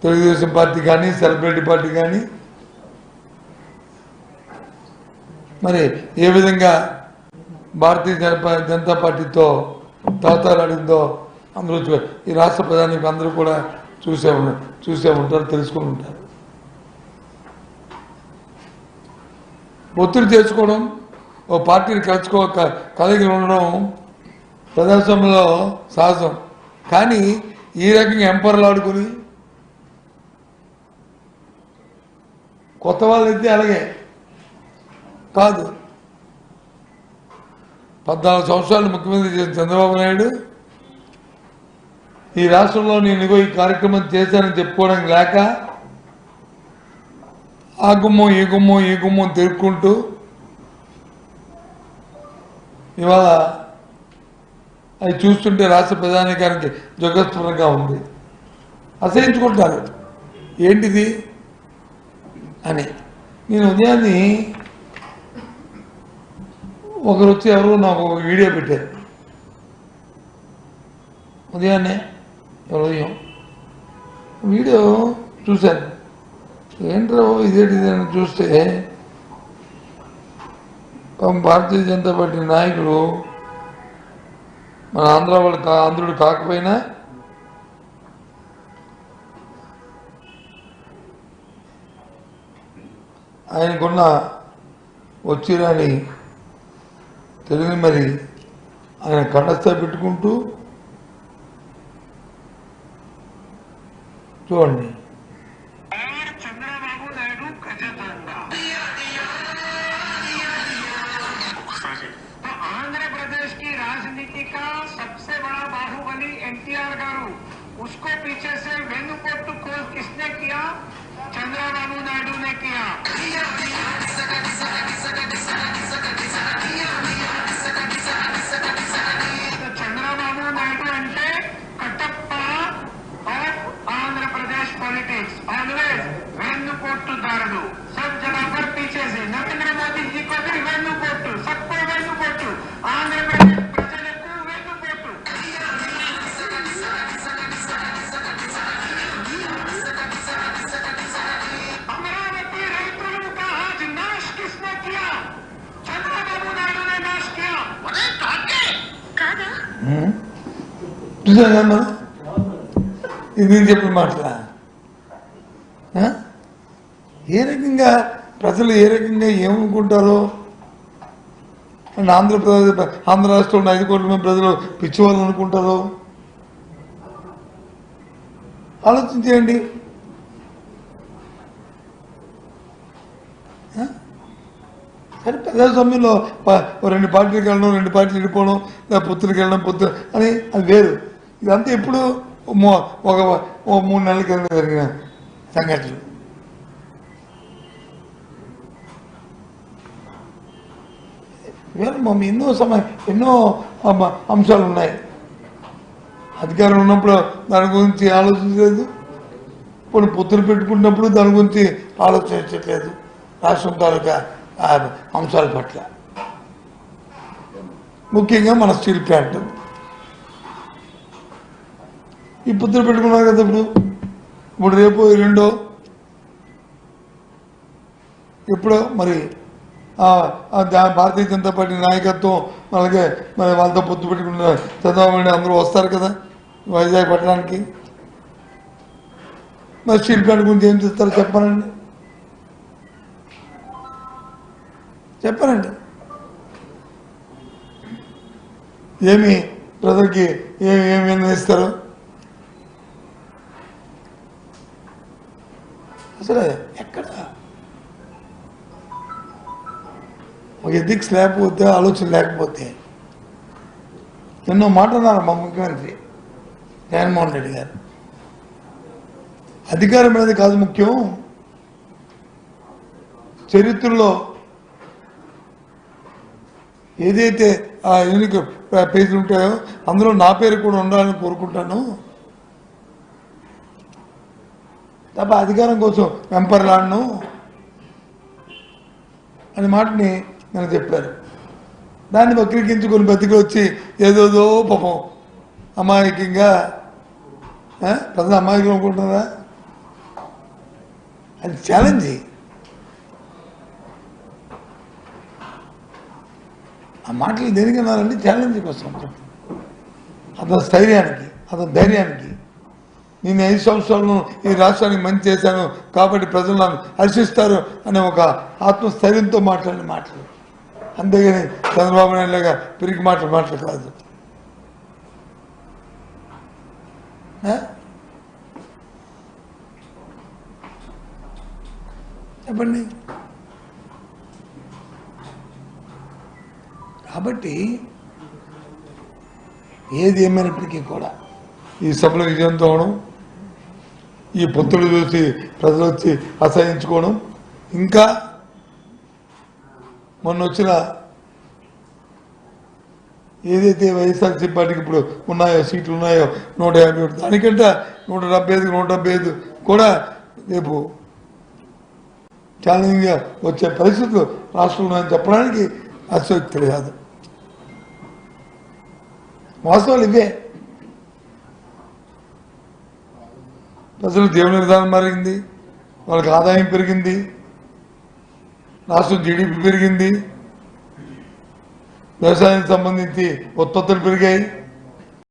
Telugu Desam party కానీ celebrity party కానీ మరి ఏ విధంగా భారతీయ జనతా పార్టీతో తాతాలాడిందో అందరూ ఈ రాష్ట్ర ప్రధానికి అందరూ కూడా చూసే ఉంటారు, తెలుసుకుని ఉంటారు. ఒత్తిడి చేసుకోవడం, ఓ పార్టీని కలిగి ఉండడం ప్రజాస్వామ్యంలో సహజం. కానీ ఈ రకంగా ఎంపర్లు ఆడుకుని కొత్త వాళ్ళైతే అలాగే కాదు. 14 సంవత్సరాలు ముఖ్యమంత్రి చేసిన చంద్రబాబు నాయుడు ఈ రాష్ట్రంలో నేను ఈ కార్యక్రమం చేశానని చెప్పుకోవడానికి లేక ఆ గుమ్మం ఈ గుమ్మం తిరుక్కుంటూ ఇవాళ అది చూస్తుంటే రాష్ట్ర ప్రధానికానికి జగత్పరంగా ఉంది. అసహించుకుంటారు ఏంటిది అని. నేను ఉదయాన్ని ఒకరు వచ్చి ఎవరు నాకు వీడియో పెట్టారు. ఉదయాన్నే ఉదయం వీడియో చూశాను. ఏంట్రా ఇదేంటి అని చూస్తే భారతీయ జనతా పార్టీ నాయకులు మన ఆంధ్రుడు కాకపోయినా ఆయనకున్న వచ్చిరాని తెలుగుని మరి ఆయన కండస్థ పెట్టుకుంటూ చూడండి. चंद्रबाबू नायडू खजातंगा तो आंध्र प्रदेश की राजनीति का सबसे बड़ा बाहुबली एनटीआर गारू, उसको पीछे से वेनुपोट्टू खोल किसने किया? चंद्रबाबू नायडू ने किया. तो चंद्रबाबू नायडू अंटे Kattappa of Andhra Pradesh politics, always वेन्नुपोट्टू दारुడు. सब जगह पर पीछे से नरेंद्र मोदी जी को भी वेन्नुपोट्टू, सबको वेन्नुपोट्टू, आंध्र प्रदेश ప్రజలకు వెన్నుపోటు. अमरावती రైతులు का आज नाश किसने किया? चंद्रबाबू नायडू ने नाश किया. अरे काका చూసాను ఇది చెప్పిన మాటలా. ఏ రకంగా ప్రజలు ఏ రకంగా ఏమనుకుంటారో అండ్ ఆంధ్ర రాష్ట్రంలో 5 కోట్ల మంది ప్రజలు పిచ్చివాళ్ళు అనుకుంటారో ఆలోచించేయండి. సరే ప్రజాస్వామ్యంలో 2 పార్టీలకు వెళ్ళడం, 2 పార్టీలు వెళ్ళిపోవడం, లేదా పొత్తులకు వెళ్ళడం అని అది వేరు. ఇదంతా ఎప్పుడు ఒక 3 నెలల కింద జరిగిన సంఘటనలు. ఎన్నో అంశాలు ఉన్నాయి. అధికారం ఉన్నప్పుడు దాని గురించి ఆలోచించలేదు, ఇప్పుడు పొత్తులు పెట్టుకున్నప్పుడు దాని గురించి ఆలోచించట్లేదు. రాష్ట్రం తాలూకా అంశాల పట్ల ముఖ్యంగా మన స్టీల్ ప్లాంట్ ఈ పొత్తులు పెట్టుకున్నారు కదా. ఇప్పుడు రేపు 2 ఎప్పుడో మరి భారతీయ జనతా పార్టీ నాయకత్వం అలాగే మరి వాళ్ళతో పొత్తు పెట్టుకున్న చంద్రబాబు నాయుడు అందరూ వస్తారు కదా వైజాగ్ పట్టణానికి. మరి స్టీల్ ప్లాంట్ గురించి ఏం చేస్తారో చెప్పానండి. ఏమి ప్రజలకి ఏమి నిర్ణయిస్తారు అసలు? ఎక్కడ ఒక ఎథిక్స్ లేకపోతే, ఆలోచన లేకపోతే ఎన్నో మాట్లాడారు మా ముఖ్యమంత్రి జగన్మోహన్ రెడ్డి గారు. అధికారం అనేది కాదు ముఖ్యం, చరిత్రలో ఏదైతే ఆ యూనిక్ పేజీలు ఉంటాయో అందులో నా పేరు కూడా ఉండాలని కోరుకుంటాను తప్ప అధికారం కోసం వెంపర్లాడను అనే మాటని నేను చెప్పారు. దాన్ని వక్రీకరించుకొని బతికి వచ్చి ఏదోదో పాపం అమాయకంగా ప్రజలు అమాయకులు అనుకుంటున్నారా? అది ఛాలెంజ్. ఆ మాటలు దేనికి అన్నారంటే ఛాలెంజ్ కోసం, అతని స్థైర్యానికి, అతని ధైర్యానికి. నేను 5 సంవత్సరాలను ఈ రాష్ట్రానికి మంచి చేశాను కాబట్టి ప్రజలు నన్ను హర్షిస్తారు అనే ఒక ఆత్మస్థైర్యంతో మాట్లాడిన మాటలు, అంతేగాని చంద్రబాబు నాయుడు లాగా పిరికి మాటలు కాదు. చెప్పండి. కాబట్టి ఏది ఏమైనప్పటికీ కూడా ఈ సభలో విజయంతో అవడం, ఈ పొత్తులు చూసి ప్రజలు వచ్చి అసహించుకోవడం, ఇంకా మొన్న వచ్చిన ఏదైతే వైఎస్ఆర్సీపీ పార్టీకి ఇప్పుడు ఉన్నాయో సీట్లు ఉన్నాయో 151, దానికంటే 175 కూడా రేపు ఛాలెంజ్గా వచ్చే పరిస్థితులు రాష్ట్రంలో ఉన్నాయని చెప్పడానికి అసక్తి కాదు. వాస్తవాలు ఇవే. ప్రజలు దేవుని విధానం మారింది, వాళ్ళకి ఆదాయం పెరిగింది, రాష్ట్రం జీడిపి పెరిగింది, వ్యవసాయానికి సంబంధించి ఉత్పత్తులు పెరిగాయి.